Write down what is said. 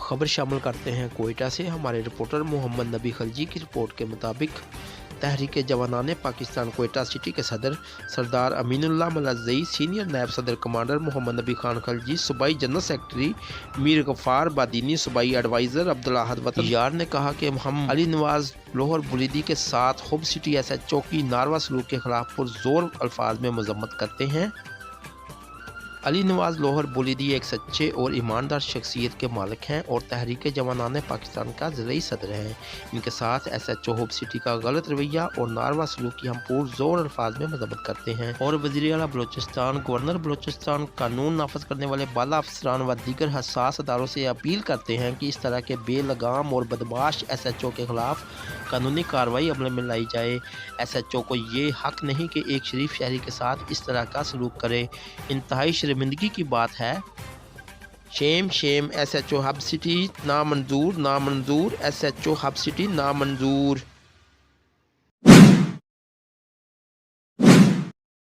खबर शामिल करते हैं कोयटा से। हमारे रिपोर्टर मोहम्मद नबी खलजी की रिपोर्ट के मुताबिक तहरीक जवानाने पाकिस्तान कोयटा सिटी के सदर सरदार अमीनुल्लाह मलज़ई, सीनियर नायब सदर कमांडर मोहम्मद नबी खान खलजी, सूबाई जनरल सेक्रेटरी मीर गफ़ार बादीनी, सूबाई एडवाइज़र अब्दुल अहद वतन यार ने कहा कि हम अली नवाज लोहर बुलीदी के साथ हुब सिटी SHO की नारवा सलूक के खिलाफ पुरजोर अल्फाज में मजम्मत करते हैं। अली नवाज लोहर बुलीदी एक सच्चे और ईमानदार शख्सियत के मालिक हैं और तहरीक जवानाने पाकिस्तान का ज़िलई सदर हैं। इनके साथ SHO हुब सिटी का गलत रवैया और नारवा सलूक की हम पुरजोर अल्फाज में मजम्मत करते हैं और वज़ीर आला बलोचिस्तान, गवर्नर बलोचिस्तान, कानून नाफज करने वाले बाला अफसरान व दीगर हसास अदारों से अपील करते हैं कि इस तरह के बेलगाम और बदमाश SHO के खिलाफ कानूनी कार्रवाई अमल में लाई जाए। SHO को ये हक नहीं कि एक शरीफ शहरी के साथ इस तरह का सलूक करे। इंतहाई शर्मिंदगी की बात है। Shem Shem SHO hub city नामंजूर, नामंजूर SHO हब सिटी नामंजूर।